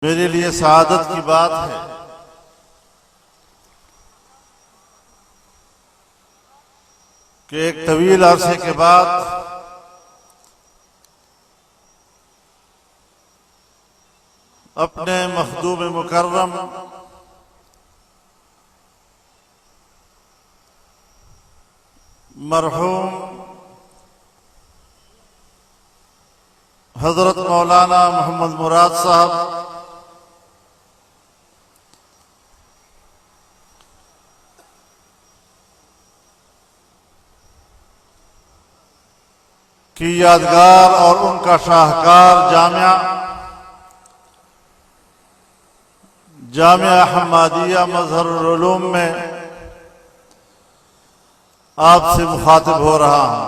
मेरे लिए सआदत की बात है कि एक तवील अरसे के बाद अपने मखदूम मुकर्रम मरहूम हजरत मौलाना मोहम्मद मुराद साहब की यादगार और उनका शाहकार जामिया अहमदिया मजहरुल उलूम में आपसे मुखातिब हो रहा हूं।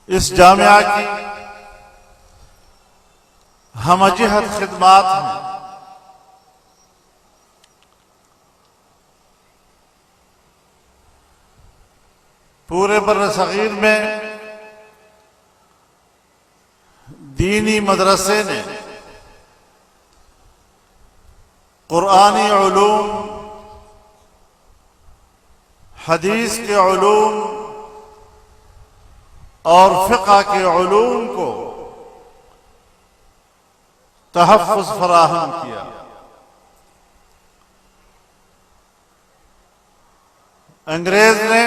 इस जामिया की हमजिहत खिदमात हैं। पूरे बर्र सगीर में दीनी मदरसे ने कुरानी उलूम, हदीस के उलूम और फ़िक़्ह के उलूम को तहफ़्फ़ुज़ फराहम किया। अंग्रेज ने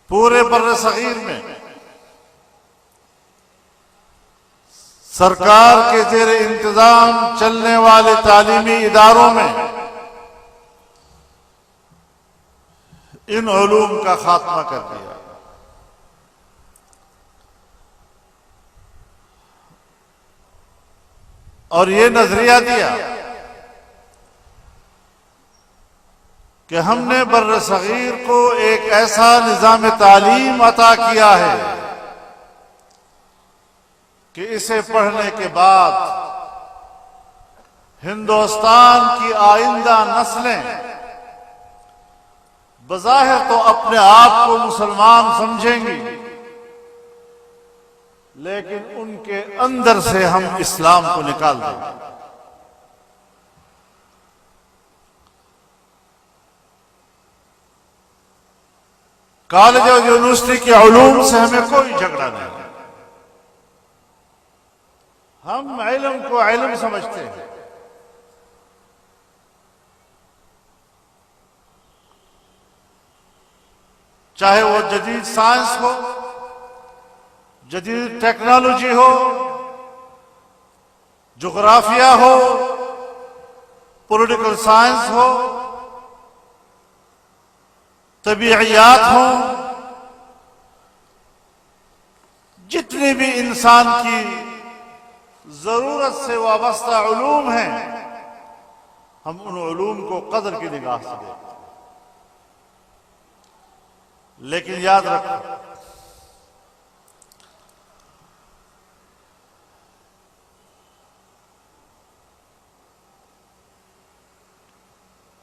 पूरे बर्र सगीर में सरकार के ज़ेर इंतजाम चलने वाले तालीमी इदारों में इन उलूम का खात्मा कर दिया। और ये नजरिया दिया कि हमने बर्र सगीर को एक ऐसा निज़ाम तालीम अता किया है कि इसे पढ़ने के बाद हिंदुस्तान की आइंदा नस्लें बज़ाहिर तो अपने आप को मुसलमान समझेंगी, लेकिन उनके अंदर से हम इस्लाम को निकाल देंगे। कॉलेज और यूनिवर्सिटी के उलूम से हमें कोई झगड़ा नहीं। हम इल्म को इल्म समझते हैं। चाहे वो जदीद साइंस हो, जदीद टेक्नोलॉजी हो, जोग्राफिया हो, पॉलिटिकल साइंस हो, तबीयत हो, जितनी भी इंसान की जरूरत से वाबस्ता उलूम हैं, हम उन उलूम को कदर की निगाह से देखते हैं। लेकिन याद रखो,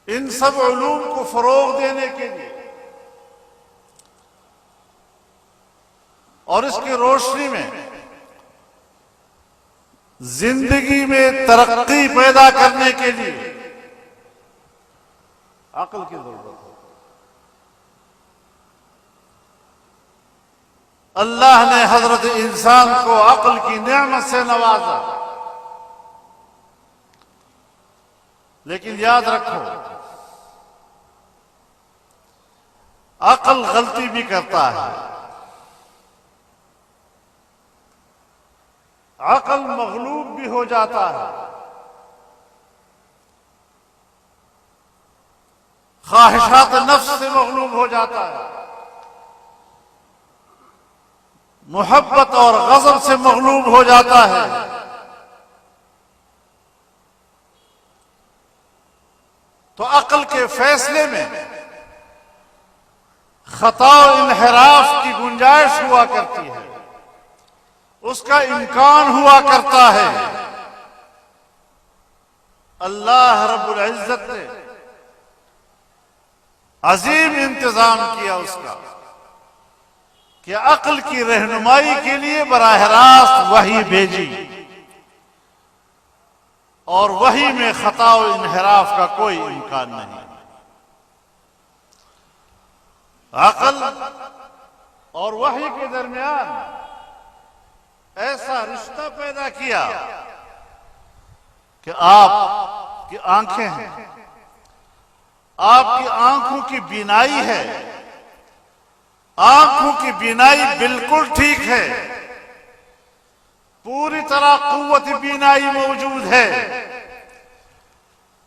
इन सब उलूम को फरोग देने के लिए और इसकी रोशनी में जिंदगी में तरक्की पैदा करने के लिए अक्ल की जरूरत है। अल्लाह ने हजरत इंसान को अक्ल की नेमत से नवाजा, लेकिन याद रखो, अक्ल गलती भी करता है, अक्ल मगलूब भी हो जाता है, ख्वाहिशात नफ्स से मगलूब हो जाता है, मोहब्बत और गज़ब से मगलूब हो जाता है। तो अक्ल के फैसले में खता और इन्हिराफ की गुंजाइश हुआ करती है, उसका इम्कान हुआ करता है। अल्लाह रब्बुल इज्जत ने अजीम इंतजाम किया उसका कि अक्ल की रहनुमाई के लिए बराह रास्त वही भेजी और वही में खता और इनहराफ का कोई इम्कान नहीं। अक्ल और वही के दरमियान ऐसा रिश्ता पैदा किया कि आपकी आंखें हैं, आपकी आंखों की बीनाई है, आंखों की बीनाई बिल्कुल ठीक है, पूरी तरह कुव्वत बीनाई मौजूद है,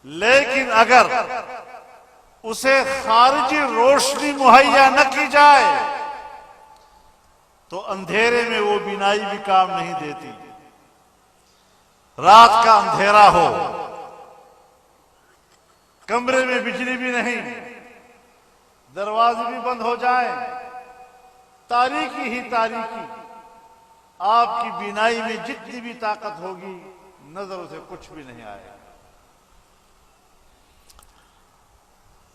लेकिन अगर उसे खारिजी रोशनी मुहैया न की जाए तो अंधेरे में वो बीनाई भी काम नहीं देती। रात का अंधेरा हो, कमरे में बिजली भी नहीं, दरवाजे भी बंद हो जाएं, तारीकी ही तारीकी, आपकी बीनाई में जितनी भी ताकत होगी नजरों से कुछ भी नहीं आएगा।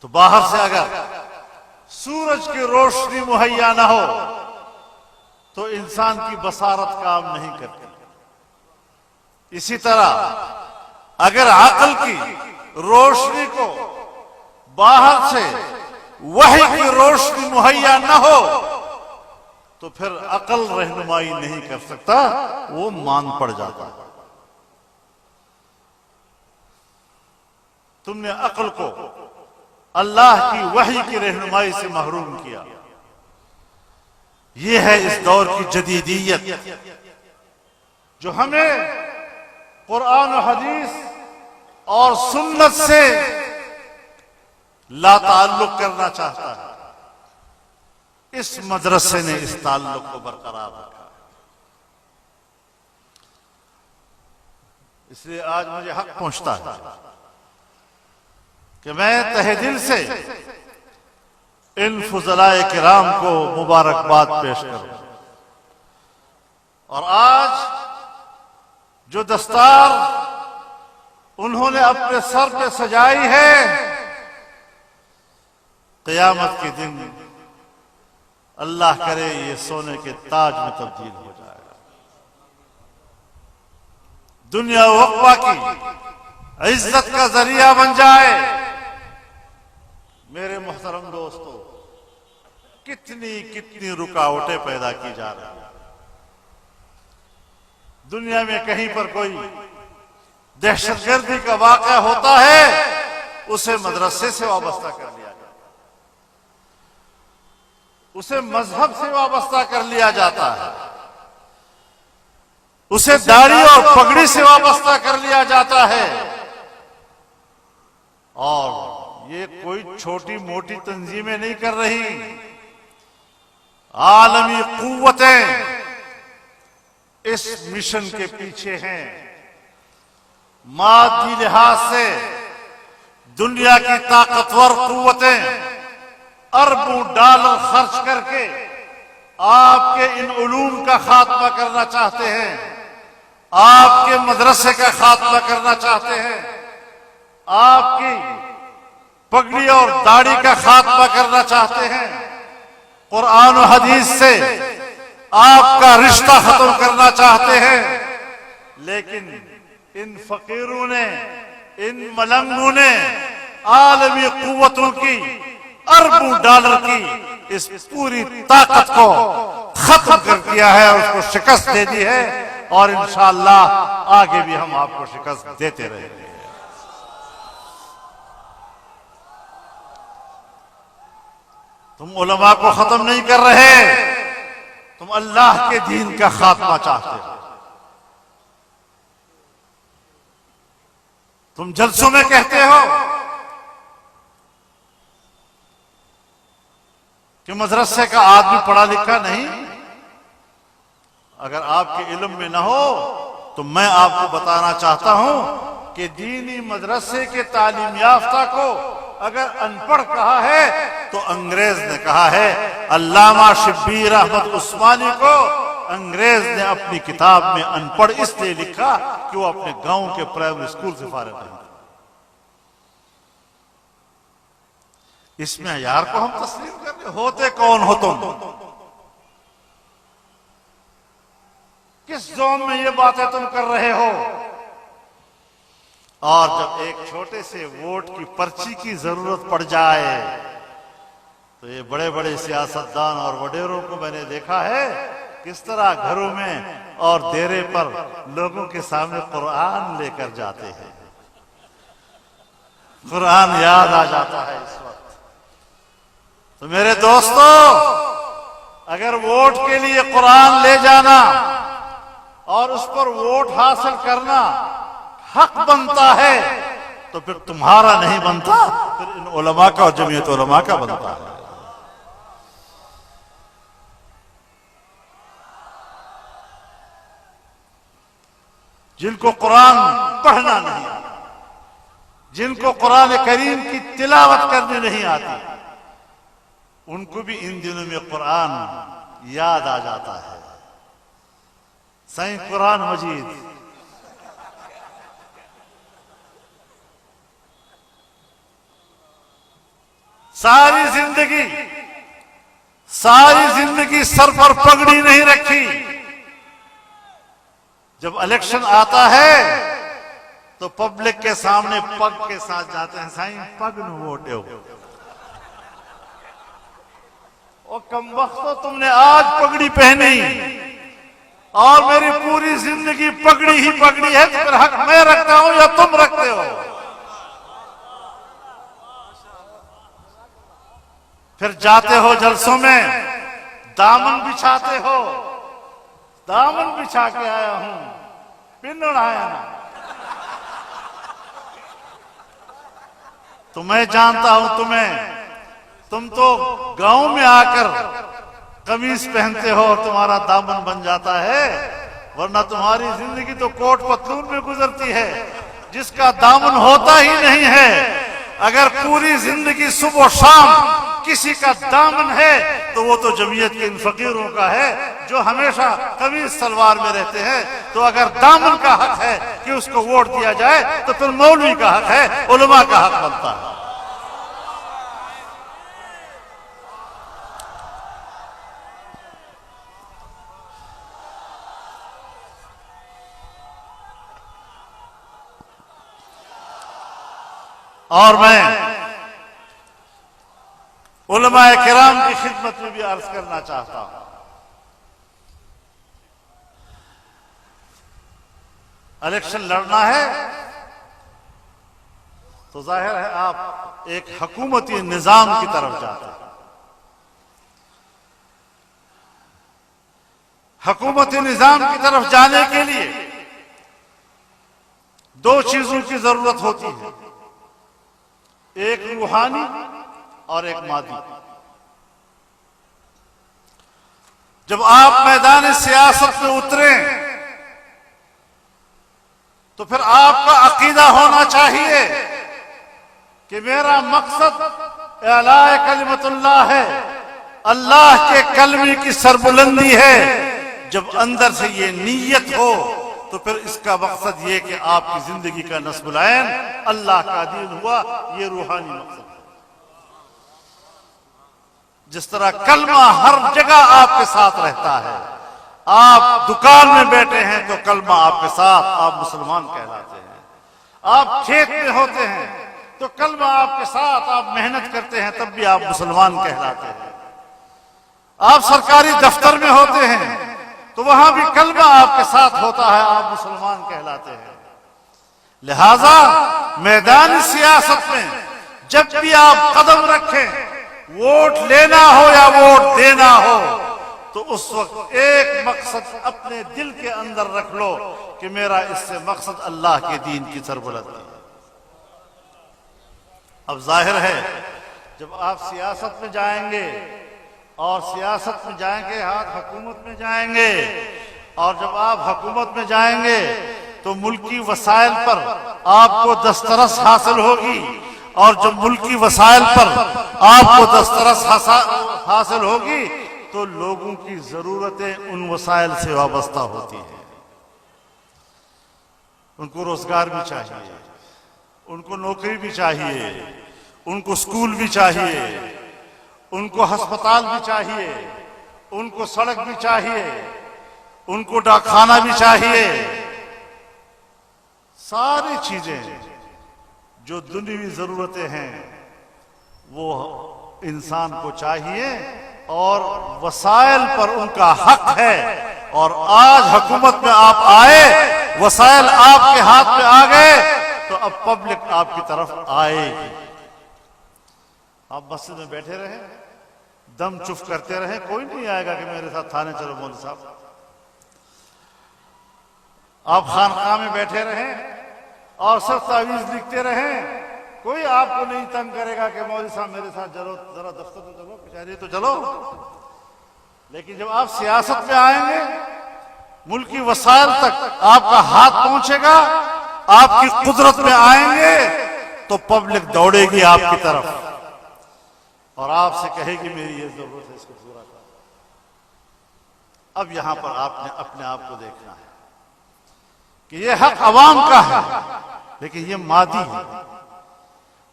तो बाहर से अगर सूरज की रोशनी मुहैया ना हो तो इंसान की बसारत काम नहीं करती। इसी तरह अगर अक्ल की रोशनी को बाहर से वही की रोशनी मुहैया न हो तो फिर अक्ल रहनुमाई नहीं कर सकता, वो मान पड़ जाता। तुमने अक्ल को अल्लाह की वही की रहनुमाई से महरूम किया। यह है इस दौर की जदीदियत जो हमें कुरान और हदीस और सुन्नत से लाताल्लुक करना चाहता है। इस मदरसे ने इस ताल्लुक को बरकरार रखा। इसलिए आज मुझे हक पहुंचता है कि मैं तहे दिल से इन फुजलाए किराम को मुबारकबाद पेश करूं। और आज जो दस्तार उन्होंने अपने सर पे सजाई है, क़यामत के दिन अल्लाह करे ये सोने के ताज में तब्दील हो जाएगा। दुनिया वक्फा की इज्जत का जरिया बन जाए। मेरे मोहतरम दोस्तों, कितनी कितनी रुकावटें पैदा की जा रही हैं। दुनिया में कहीं पर कोई दहशतगर्दी का वाक़या होता है, उसे मदरसे से वाबस्ता कर लिया जाता है, उसे मजहब से वाबस्ता कर लिया जाता है, उसे दाढ़ी और पगड़ी से वाबस्ता कर लिया जाता है। और ये कोई छोटी मोटी तंजीमें नहीं कर रही, आलमी कुव्वतें इस मिशन के पीछे हैं। मादी लिहाज से दुनिया की ताकतवर कुव्वतें अरबों डॉलर खर्च करके आपके इन उलूम का खात्मा करना चाहते हैं, आपके मदरसे का खात्मा करना चाहते हैं, आपकी पगड़ी और दाढ़ी का खात्मा करना चाहते हैं, कुरान और हदीस से आपका रिश्ता खत्म करना चाहते हैं। लेकिन इन फकीरों ने, इन मलंगों ने आलमी कुव्वतों की अरबों डॉलर की इस पूरी ताकत को खत्म कर दिया है, उसको शिकस्त दे दी है। और इंशाअल्लाह आगे भी हम आपको शिकस्त देते रहेंगे। तुम उलमा को खत्म नहीं कर रहे, तुम अल्लाह के दीन का खात्मा चाहते हो। तुम जलसों में कहते हो कि मदरसे का आदमी पढ़ा लिखा नहीं। अगर आपके इल्म में ना हो तो मैं आपको बताना चाहता हूं कि दीनी मदरसे के तालीम याफ्ता को अगर अनपढ़ कहा है तो अंग्रेज ने कहा है। अल्लामा शब्बीर अहमद उस्मानी को अंग्रेज ने अपनी किताब में अनपढ़ इसलिए लिखा कि वो अपने गांव के प्राइमरी स्कूल से फारिग नहीं। इस मेयार को हम तस्लीम कर रहे? होते कौन हो तुम? किस जोन में ये बातें तुम कर रहे हो? और जब एक छोटे से वोट की पर्ची की जरूरत पड़ जाए तो ये बड़े बड़े सियासतदान और वडेरों को मैंने देखा है किस तरह घरों में और डेरे पर लोगों के सामने कुरान लेकर जाते हैं। कुरान याद आ जाता है इस वक्त। तो मेरे दोस्तों, अगर वोट के लिए कुरान ले जाना और उस पर वोट हासिल करना हक बनता है तो फिर तुम्हारा नहीं बनता, फिर इन उलमा का और जमीयत उलमा का बनता है। जिनको कुरान पढ़ना नहीं आता, जिनको कुरान करीम की तिलावत करनी नहीं आती, उनको भी इन दिनों में कुरान याद आ जाता है। सही कुरान मजीद सारी जिंदगी सर पर पगड़ी नहीं रखी। जब इलेक्शन आता है तो पब्लिक के सामने पग के साथ जाते हैं, साईं पग न वोट हो। ओ कमबख्तो, तुमने आज पगड़ी पहनी और मेरी पूरी जिंदगी पगड़ी ही पगड़ी है, तो फिर हक मैं रखता हूं या तुम रखते हो? फिर जाते हो जलसों में, दामन बिछाते हो। दामन बिछा के आया हूं, पिन उड़ाया ना। तो मैं जानता हूं तुम तो गांव में आकर कमीज पहनते हो और तुम्हारा दामन बन जाता है, वरना तुम्हारी जिंदगी तो कोट पतलून में गुजरती है। जिसका दामन होता ही नहीं है, अगर पूरी जिंदगी सुबह शाम किसी का दामन है तो वो तो जमीयत के इन फकीरों का है जो हमेशा कमीज सलवार में रहते हैं। तो अगर दामन का हक है कि उसको वोट दिया जाए तो फिर मौलवी का हक है, उलमा का हक बनता है। और मैं उलमाए किराम की खिदमत में भी अर्ज करना चाहता हूं, इलेक्शन लड़ना है तो जाहिर है आप एक हुकूमती निजाम की तरफ जाते हैं। हुकूमती निजाम की तरफ जाने के लिए दो चीजों की जरूरत होती है, एक रूहानी और एक मादी। जब आप मैदान सियासत में उतरे तो फिर आपका अकीदा होना चाहिए कि मेरा मकसद इलाए कलिमतुल्लाह है, अल्लाह के कलमे की सरबुलंदी है। जब अंदर से ये नीयत हो तो फिर इसका मकसद ये कि आपकी जिंदगी का नस्बुलैन अल्लाह का दीन हुआ, ये रूहानी मकसद है। जिस तरह कलमा हर जगह आपके साथ रहता है, आप दुकान में बैठे हैं तो कलमा आपके साथ, आप मुसलमान कहलाते हैं। आप खेत में होते हैं तो कलमा आपके साथ, आप मेहनत करते हैं तब भी आप मुसलमान कहलाते हैं। आप सरकारी दफ्तर में होते हैं तो वहां भी कलमा आपके साथ होता है, आप मुसलमान कहलाते हैं। लिहाजा मैदान सियासत में जब भी आप कदम रखें, वोट लेना हो या वोट देना हो, तो उस वक्त एक मकसद अपने दिल के अंदर रख लो कि मेरा इससे मकसद अल्लाह के दीन की सरबुलंदी है। अब जाहिर है जब आप सियासत में जाएंगे और सियासत में जाएंगे, हाथ हुकूमत में जाएंगे, और जब आप हुकूमत में जाएंगे तो मुल्की वसाइल पर आपको दस्तरस हासिल होगी, और जब मुल्की वसाइल पर आपको दस्तरस हासिल होगी तो लोगों की जरूरतें उन वसाइल से वाबस्ता होती हैं। उनको रोजगार भी चाहिए, उनको नौकरी भी चाहिए, उनको स्कूल भी चाहिए, उनको अस्पताल भी चाहिए, उनको सड़क भी चाहिए, उनको डाकखाना भी चाहिए। सारी चीजें जो दुनियावी जरूरतें हैं वो इंसान को चाहिए और वसाइल पर उनका हक है। और आज हुकूमत में आप आए, वसाइल आपके हाथ में आ गए, तो अब पब्लिक आपकी तरफ आएगी। आप मस्जिद में बैठे रहे, दम चुप करते रहे, कोई नहीं आएगा कि मेरे साथ थाने चलो मौलवी साहब। आप खानकाह में बैठे रहे और सब तावीज लिखते रहे, कोई आपको नहीं तंग करेगा कि मौलवी साहब मेरे साथ चलो, जरा दफ्तर तो चलो, कचहरी तो चलो। लेकिन जब आप सियासत में आएंगे, मुल्की वसाइल तक आपका हाथ पहुंचेगा, आपकी कुदरत में आएंगे, तो पब्लिक दौड़ेगी आपकी तरफ और आपसे कहेगी मेरी ये जरूरत है, इसको पूरा कर। अब यहां पर आपने अपने आप को देखना है कि ये हक अवाम का है, लेकिन ये मादी है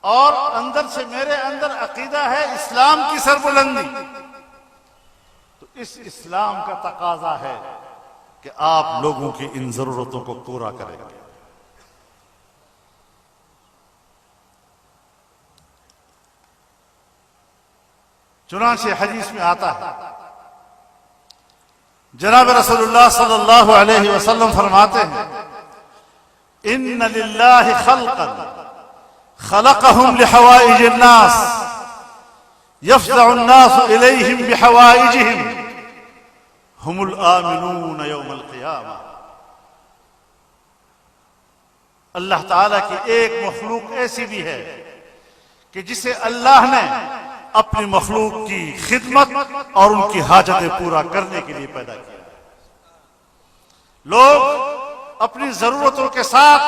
और अंदर से मेरे अंदर अकीदा है इस्लाम की सरबुलंदी। तो इस इस्लाम का तकाजा है कि आप लोगों की इन जरूरतों को पूरा करेंगे। चुनांचे हदीस में आता है, जनाब रसूलुल्लाह सल्लल्लाहु अलैहि वसल्लम फरमाते हैं, इन्ना लिल्लाहि खल्क़न खलक़हुम लिहवाइज अन्नास यफ़ज़अु अन्नासु इलैहिम बिहवाइजिहिम हुमुल आमिनून यौमल क़ियामा। अल्लाह ताला की एक मखलूक ऐसी भी है कि जिसे अल्लाह ने अपनी मखलूक की खिदमत और उनकी हाजतें पूरा करने के लिए पैदा किया। लोग अपनी जरूरतों के साथ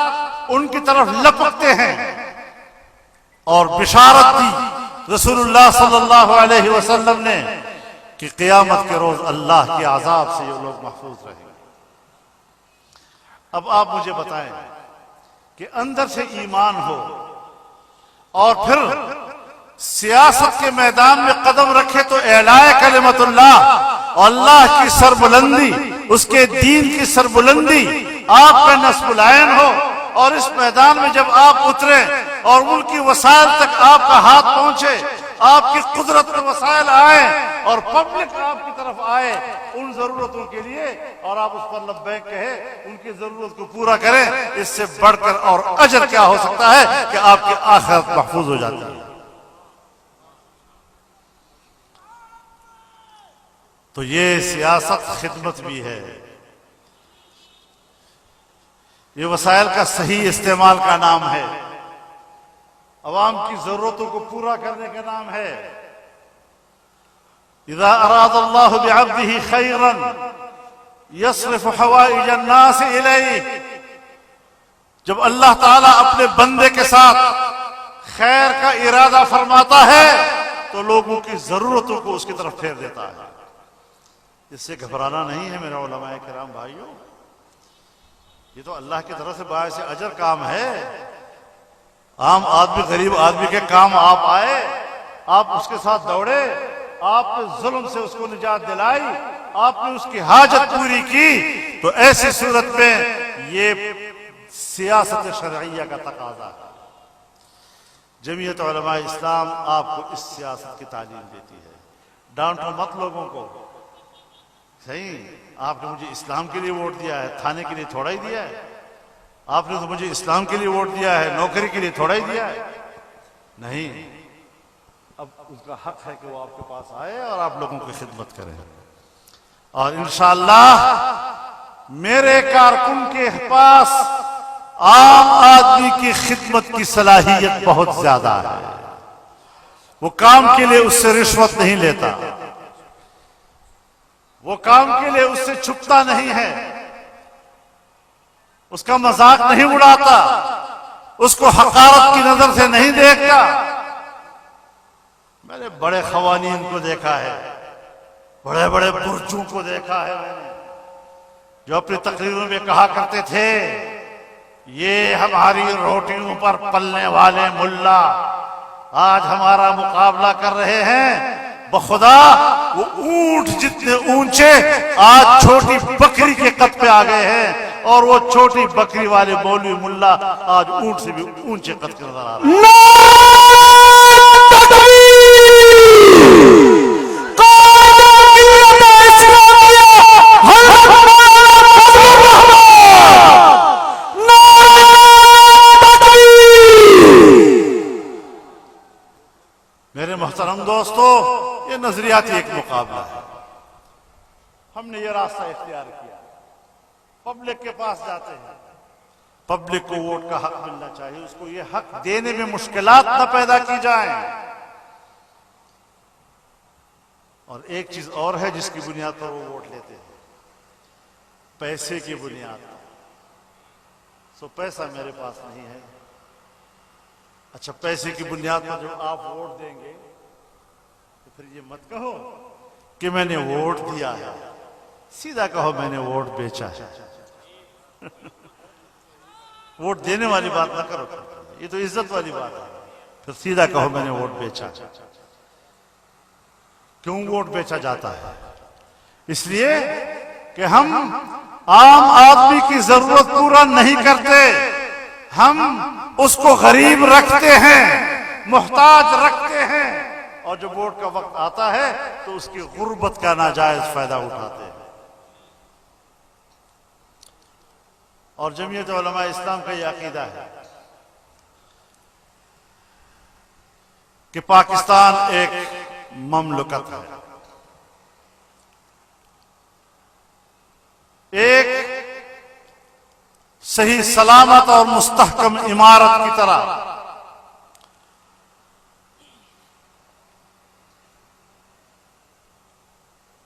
उनकी तरफ लपकते हैं और बिशारत दी रसूलुल्लाह सल्लल्लाहु अलैहि वसल्लम ने कि क़यामत के रोज अल्लाह के अज़ाब से ये लोग महफूज रहेंगे। अब आप मुझे बताएं कि अंदर से ईमान हो और फिर सियासत के मैदान में कदम रखे तो एलाए कलिमतुल्लाह, अल्लाह की सरबुलंदी, उसके दीन की सरबुलंदी आपका नस्बुलैन हो। और इस मैदान में जब आप उतरे और मुल्की वसाइल तक आपका हाथ पहुंचे, आपकी कुदरत में वसाइल आए और पब्लिक आपकी तरफ आए उन जरूरतों के लिए, और आप उस पर लब्बैक कहे, उनकी जरूरत को पूरा करें, इससे बढ़कर और अजर क्या हो सकता है कि आपकी आखिरत महफूज हो जाती है। तो ये सियासत खिदमत भी है, ये वसाइल का सही इस्तेमाल का नाम है, अवाम की जरूरतों को पूरा करने का नाम है। इज़ा अरादल्लाहु बिअब्दिही खैरन यस्रिफु हवाइज अन्नास इलैहि, जब अल्लाह ताला अपने बंदे के साथ खैर का इरादा फरमाता है तो लोगों की जरूरतों को उसकी तरफ फेर देता है। इससे घबराना नहीं है मेरे उलमाए किराम भाइयों, ये तो अल्लाह की तरफ से बायस से अजर काम है। आम आदमी, गरीब आदमी के काम आप आए, आप उसके साथ दौड़े, आपने जुल्म से उसको निजात दिलाई, आपने उसकी हाजत पूरी की, तो ऐसी सूरत में ये सियासत शरइया का तकाजा है। जमीयत उलमा इस्लाम आपको इस सियासत की तालीम देती है। डांटो मत लोगों को, सही, आपने मुझे इस्लाम के लिए वोट दिया है, थाने के लिए थोड़ा ही दिया है। आपने तो मुझे इस्लाम के लिए वोट दिया है, नौकरी के लिए थोड़ा ही दिया है। नहीं, अब उसका हक है कि वो आपके पास आए और आप लोगों की खिदमत करें। और इंशाअल्लाह मेरे कारकुन के पास आम आदमी की खिदमत की सलाहियत बहुत ज्यादा है। वो काम के लिए उससे रिश्वत नहीं लेता, वो काम के लिए उससे छुपता नहीं है, उसका मजाक नहीं उड़ाता, उसको हकारत की नजर से नहीं देखता। मैंने बड़े खवानीन को देखा है, बड़े बड़े बुर्जों को देखा है मैंने, जो अपनी तकरीरों में कहा करते थे ये हमारी रोटियों पर पलने वाले मुल्ला, आज हमारा मुकाबला कर रहे हैं, बखुदा वो ऊंट जितने ऊंचे आज छोटी बकरी के कद पे आ गए हैं, और वो छोटी बकरी वाले मौलवी मुल्ला आज ऊंट से भी ऊंचे कद के नजर आ रहे हैं। मेरे मोहतरम दोस्तों, ये नजरियाती एक मुकाबला है। हमने ये रास्ता इख्तियार किया, पब्लिक के पास जाते हैं, पब्लिक को वोट का हक मिलना चाहिए, उसको ये हक देने में मुश्किलात न पैदा की जाए। और एक चीज और है जिसकी बुनियाद पर वो वोट लेते हैं, पैसे की बुनियाद पर। सो पैसा मेरे पास नहीं है, अच्छा पैसे की बुनियाद पर जो आप वोट देंगे तो फिर ये मत कहो कि मैंने वोट दिया है, सीधा कहो मैंने वोट बेचा है। वोट देने वाली बात ना करो, ये तो इज्जत वाली बात है। फिर सीधा कहो मैंने वोट बेचा। क्यों वोट बेचा जाता है? इसलिए कि हम आम आदमी की जरूरत पूरा नहीं करते, हम उसको गरीब रखते हैं, मुहताज रखते हैं, और जब वोट का वक्त आता है तो उसकी गुर्बत का नाजायज फायदा उठाते हैं। और जमीयत उलमा इस्लाम का यह अकीदा है कि पाकिस्तान एक ममलकत है, एक सही सलामत और मुस्तहकम इमारत की तरह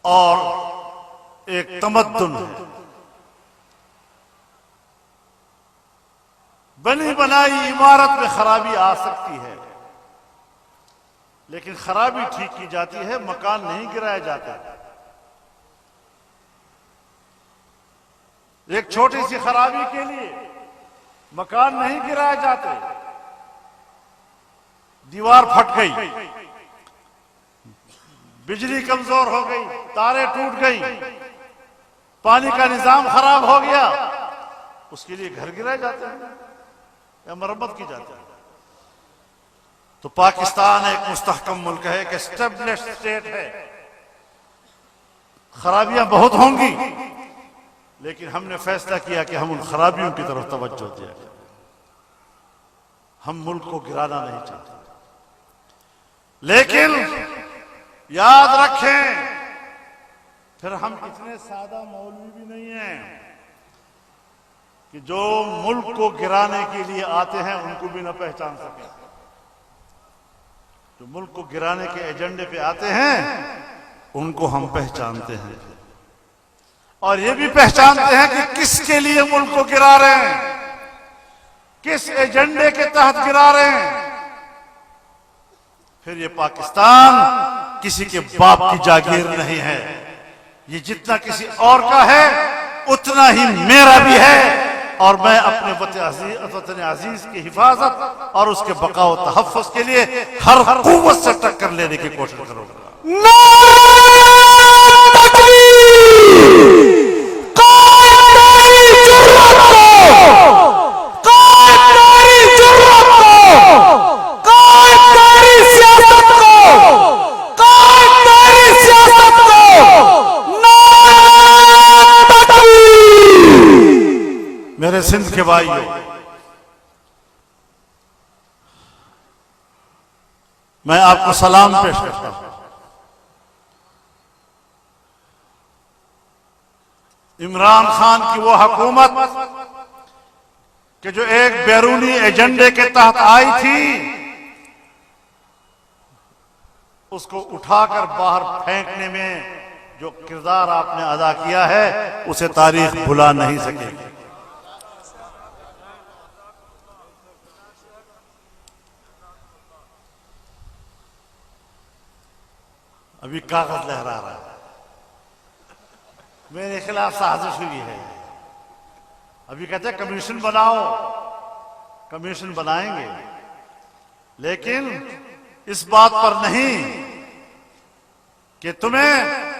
और एक तमद्दुन है। बनी बनाई इमारत में खराबी आ सकती है, लेकिन खराबी ठीक की जाती है, मकान नहीं गिराया जाता। एक छोटी सी खराबी के लिए मकान नहीं गिराए जाते। दीवार फट गई, बिजली कमजोर हो गई, तारे टूट गई, पानी का निजाम खराब हो गया, उसके लिए घर गिराए जाते हैं या मरम्मत की जाती है। तो पाकिस्तान एक मुस्तहकम मुल्क है, एक एस्टेब्लिश्ड स्टेट है। खराबियां बहुत होंगी, लेकिन हमने फैसला किया कि हम उन खराबियों की तरफ तवज्जो दें। हम मुल्क को गिराना नहीं चाहते, लेकिन याद रखें फिर हम इतने सादा मौलवी भी नहीं हैं कि जो मुल्क को गिराने के लिए आते हैं उनको भी न पहचान सके। जो मुल्क को गिराने के एजेंडे पे आते हैं उनको हम पहचानते हैं, और ये भी पहचानते हैं कि किसके लिए मुल्क को गिरा रहे हैं, किस एजेंडे के तहत गिरा रहे हैं। फिर ये पाकिस्तान किसी के बाप की जागीर नहीं है, ये जितना किसी और का है उतना ही मेरा भी है, और मैं अपने वतन अजीज की हिफाजत और उसके बका व तहफ़्फ़ुज़ के लिए हर क़ुव्वत से टक्कर लेने की कोशिश करूंगा। मेरे सिंध के भाइयों, मैं आपको सलाम पेश करता हूं। इमरान खान की वो हुकूमत कि जो एक बैरूनी एजेंडे के तहत आई थी, उसको उठाकर बाहर फेंकने में जो किरदार आपने अदा किया है उसे तारीख भुला नहीं सकेगी। अभी कागज लहरा रहा है, मेरे खिलाफ साजिश हुई है। अभी कहते हैं कमीशन बनाओ, कमीशन बनाएंगे, लेकिन इस बात पर नहीं कि तुम्हें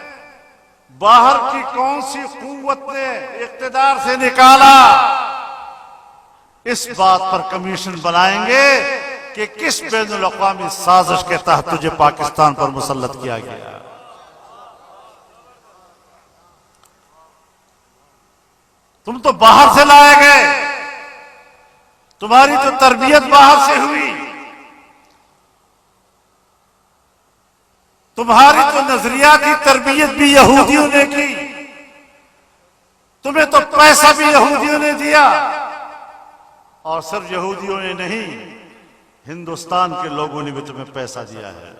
बाहर की कौन सी कुव्वत ने इख्तिदार से निकाला, इस बात पर कमीशन बनाएंगे कि किस बैनुल अक़वामी साजिश के तहत तुझे पाकिस्तान पर मुसल्लत किया गया। तुम तो बाहर से लाए गए, तुम्हारी तो तरबियत बाहर से हुई, तुम्हारी तो नजरियाती तरबियत भी यहूदियों ने की, तुम्हें तो पैसा भी यहूदियों ने दिया। और सिर्फ यहूदियों ने नहीं, हिंदुस्तान के लोगों ने भी तुम्हें पैसा दिया है।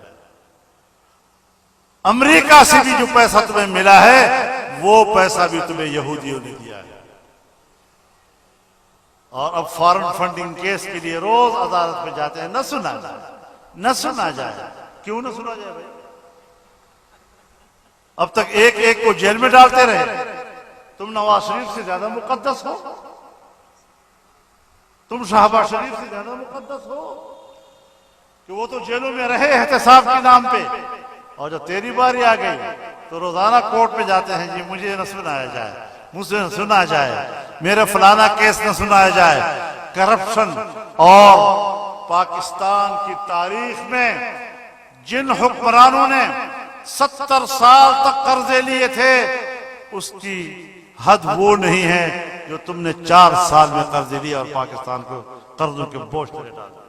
अमेरिका से भी जो पैसा तुम्हें मिला है वो पैसा भी तुम्हें यहूदियों ने दिया है। और अब फॉरेन फंडिंग केस के लिए रोज अदालत में जाते हैं। न सुना जाए। क्यों न सुना जाए भाई? अब तक एक एक को जेल में डालते रहे। तुम नवाज शरीफ से ज्यादा मुकद्दस हो, तुम शहबाज शरीफ से ज्यादा मुकद्दस हो कि वो तो जेलों में रहे एहतसाब के नाम पे, और जब तेरी बारी आ गई तो रोजाना कोर्ट में जाते हैं। जी मुझे न सुनाया जाए, मुझसे न सुना जाए, मेरा फलाना केस न सुनाया जाए। करप्शन और पाकिस्तान की तारीख में जिन हुक्मरानों ने 70 साल तक कर्जे लिए थे उसकी हद वो नहीं है जो तुमने 4 साल में कर्जे लिए और पाकिस्तान को कर्जों के बोझ तले डाल दिया।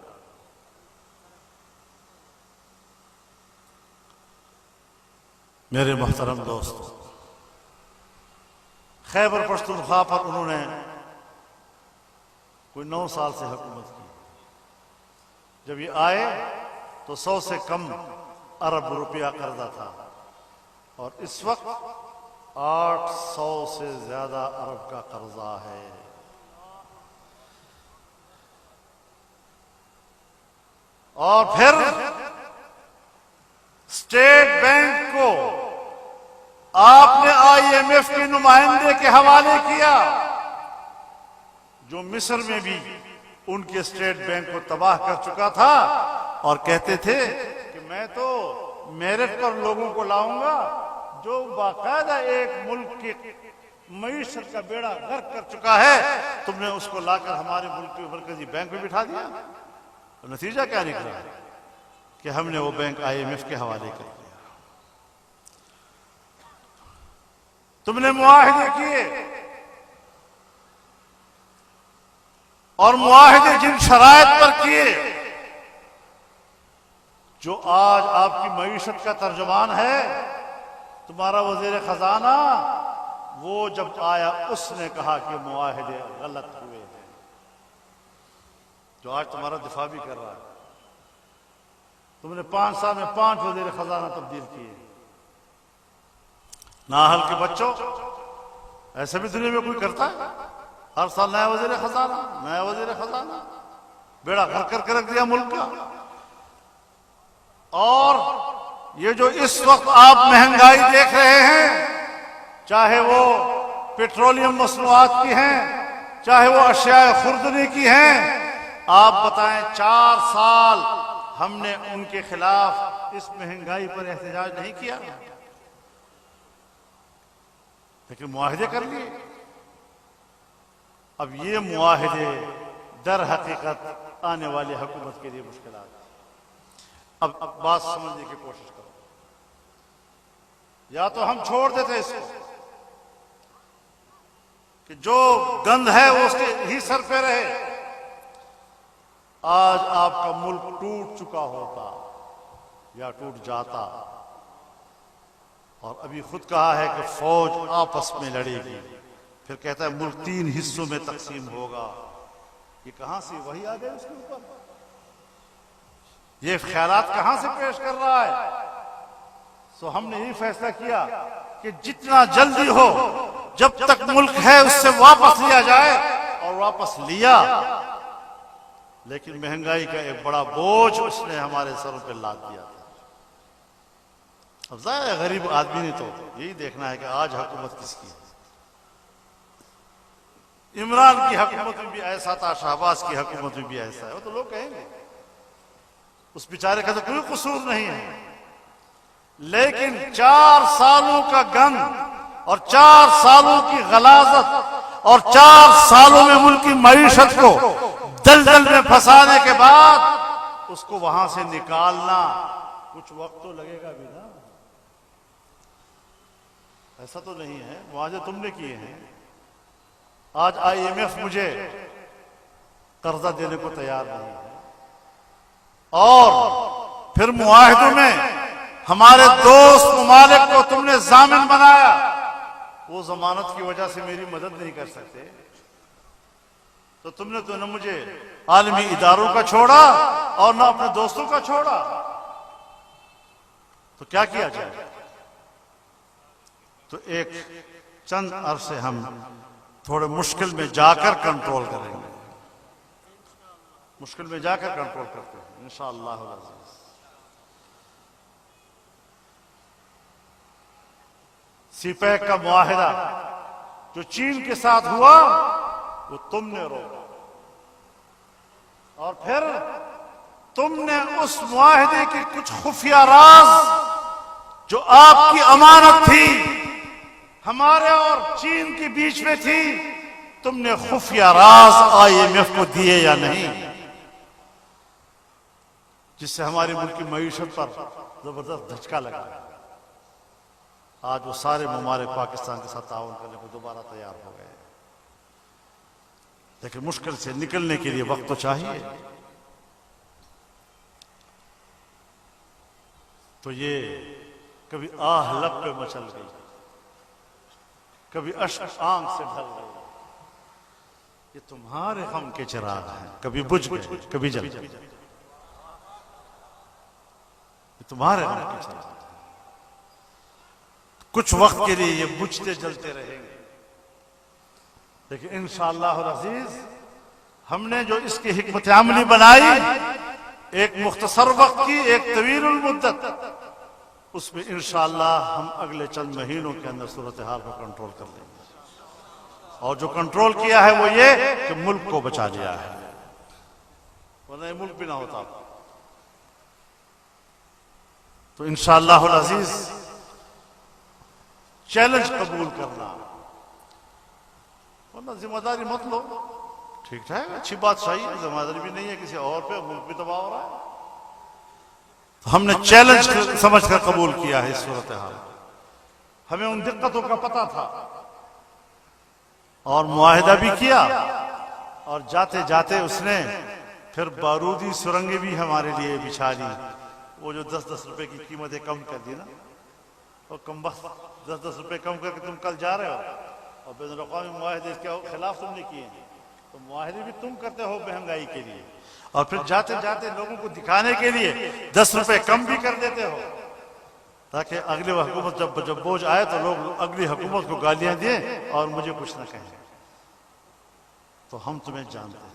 मेरे मोहतरम दोस्तों, खैबर पख्तूनख्वा पर उन्होंने कोई 9 साल से हुकूमत की। जब ये आए तो 100 से कम अरब रुपया कर्जा था और इस वक्त 800 से ज्यादा अरब का कर्जा है। और फिर स्टेट बैंक को आपने IMF के नुमाइंदे के हवाले किया, जो मिस्र में भी उनके स्टेट बैंक को तबाह कर चुका था और कहते थे कि मैं तो मेरिट पर लोगों को लाऊंगा जो बाकायदा एक मुल्क की मईशत का बेड़ा गर्क कर चुका है। तुमने उसको लाकर हमारे मुल्क के मरकजी बैंक में बिठा दिया। तो नतीजा क्या निकला कि हमने वो बैंक IMF के हवाले कर दिया। तुमने मुआहिदे किए और मुआहिदे जिन शराइत पर किए, जो आज आपकी मईशत का तर्जुमान है, तुम्हारा वजीर खजाना, वो जब आया उसने कहा कि मुआहिदे गलत हुए हैं। जो आज तुम्हारा दिफा भी कर रहा है, तुमने 5 साल में 5 वजीर खजाना तब्दील किए। नाहल के बच्चों, ऐसे भी दुनिया में कोई करता है? हर साल नया वजीर खजाना, नया वजीर खजाना, बेड़ा गर्क करके रख दिया मुल्क का। और ये जो इस वक्त आप महंगाई देख रहे हैं, चाहे वो पेट्रोलियम मसनूआत की हैं, चाहे वो अशियाए खुर्दनी की हैं, आप बताएं 4 साल हमने उनके खिलाफ इस महंगाई पर एहतजाज नहीं किया, लेकिन मुआहिदे कर लिए। अब ये मुआहिदे दर हकीकत आने वाली हुकूमत के लिए मुश्किलात। अब बात समझने की कोशिश करो। या तो हम छोड़ देते इसको कि जो गंद है वो उसके ही सर पे रहे, आज आपका मुल्क टूट चुका होता या टूट जाता। और अभी खुद कहा है कि फौज आपस में लड़ेगी, फिर कहता है मुल्क 3 हिस्सों में तकसीम होगा। ये कहां से वही आ गए उसके ऊपर? ये ख्यालात कहां से पेश कर रहा है? सो हमने ये फैसला किया कि जितना जल्दी हो, जब तक मुल्क है उससे वापस लिया जाए, और वापस लिया। लेकिन महंगाई का एक बड़ा बोझ उसने हमारे सरों पर लाद दिया था। अब ज़ाहिर गरीब आदमी ने तो यही देखना है कि आज हुकूमत किसकी है। इमरान की हुकूमत में भी ऐसा था, शहबाज की हुकूमत में भी ऐसा है, वो तो लोग कहेंगे। उस बेचारे का तो कोई कसूर नहीं है, लेकिन 4 सालों का गंद और 4 सालों की गलाजत और 4 सालों में मुल्क की मईशत को दलदल में फंसाने के बाद उसको वहां से निकालना कुछ वक्त तो लगेगा भी ना। ऐसा तो नहीं है मुआवजे तुमने किए हैं। आज IMF मुझे कर्जा देने को तैयार नहीं है, और फिर मुआहिदों में हमारे दोस्त ममालिक को तुमने जामिन बनाया, वो जमानत की वजह से मेरी मदद नहीं कर सकते, तो तुमने तो न मुझे आलमी इदारों का छोड़ा और न अपने दोस्तों का छोड़ा, तो क्या किया जाए? तो एक चंद अरसे हम थोड़े मुश्किल में जाकर कंट्रोल करेंगे, मुश्किल में जाकर कंट्रोल करते हैं इंशाअल्लाह। सीपैक का मुआहिदा जो चीन के साथ हुआ वो तुमने रोका, और फिर तुमने उस मुआहिदे के कुछ खुफिया राज जो आपकी अमानत थी, हमारे और चीन के बीच में थी, तुमने खुफिया राज IMF को दिए या नहीं, जिससे हमारे मुल्क की मईशत पर जबरदस्त धचका लगा। आज वो सारे ममालिक पाकिस्तान के साथ ताउन करने को दोबारा तैयार हो गए, लेकिन मुश्किल से निकलने के लिए वक्त तो चाहिए। तो ये कभी आह लब पे मचल गई, कभी अश्क आंख से ढल गई। ये तुम्हारे गम के चिराग हैं, कभी बुझ गए कभी जल गए, ये तुम्हारे गम के चिराग। कुछ वक्त के लिए ये बुझते जलते रहेंगे, लेकिन इंशाअल्लाह अज़ीज हमने जो इसकी हिकमत अमली बनाई, एक मुख्तसर वक्त की, एक तवीलुल मुद्दत, उसमें इंशाअल्लाह हम अगले चंद महीनों के अंदर सूरत हाल को कंट्रोल कर लेंगे। और जो कंट्रोल किया है वो ये कि मुल्क को बचा लिया है, वरना ये मुल्क भी ना होता। तो इंशाअल्लाह अज़ीज चैलेंज कबूल करना, वरना जिम्मेदारी मत लो। ठीक है, अच्छी बात, सही है, जिम्मेदारी भी नहीं है किसी और पे, मुल्क भी तबाह हो रहा है। तो हमने चैलेंज समझकर कबूल किया है इस सूरत हाल। हमें उन दिक्कतों का पता था और मुआहिदा भी किया, और जाते जाते उसने फिर बारूदी सुरंगें भी हमारे लिए बिछा दी। वो जो 10-10 रुपए की कीमतें कम कर दी ना, और कम बस 10-10 रुपए कम करके तुम कल जा रहे हो, और बैनुल-अक़वामी मुआहिदे के खिलाफ तुमने किए हैं, तो मुआहिदे भी तुम करते हो महंगाई के लिए, और फिर जाते जाते लोगों को दिखाने के लिए 10 रुपए कम भी कर देते हो, ताकि अगली हुकूमत जब बोझ आए तो लोग अगली हुकूमत को गालियां दें और मुझे कुछ ना कहें। तो हम तुम्हें जानते हैं,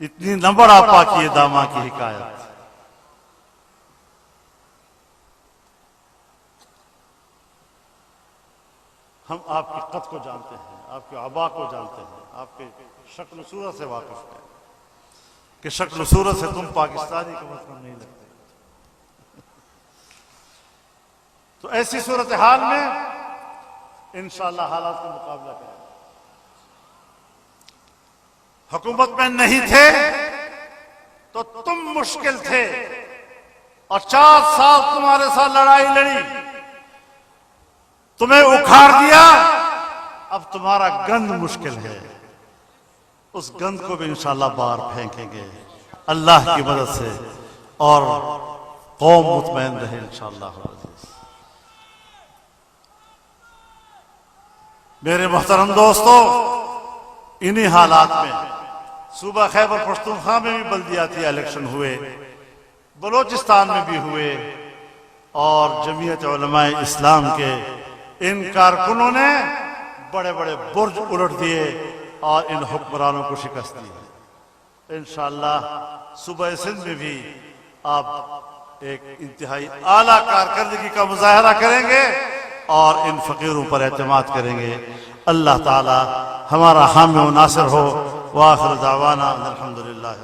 इतनी न बड़ा पाकी दामा की हिकायत। हम आपकी कद को जानते हैं, आपके अबा को जानते हैं, आपके शक्ल सूरत से वाकिफ हैं कि शक्ल सूरत से तुम पाकिस्तानी का मतलब नहीं लगते। तो ऐसी सूरत हाल में इंशाअल्लाह हालात का मुकाबला करें। हुकूमत में नहीं थे तो तुम मुश्किल थे, और 4 साल तुम्हारे साथ लड़ाई लड़ी, तुम्हें उखाड़ दिया, अब तुम्हारा गंद मुश्किल है। उस गंद को भी इंशाअल्लाह बाहर फेंकेंगे अल्लाह की मदद से, और कौम मुतमईन रहे इंशाअल्लाह। मेरे मोहतरम दोस्तों, इन्हीं हालात में सूबा खैबर पख्तूनख्वा में भी बल्दियाती इलेक्शन हुए, बलोचिस्तान में भी हुए, और जमीयत उलमाए इस्लाम के इन कारकुनों ने बड़े बड़े बुर्ज उलट दिए और इन हुक्मरानों को शिकस्त दी। इंशाअल्लाह सूबा सिंध में भी आप एक इंतहाई आला कारकर्दगी का मुजाहरा करेंगे और इन फकीरों पर एतमाद करेंगे। अल्लाह ताला हमारा हामी व नासिर हो। व आखिर दावाना अल्हम्दुलिल्लाह।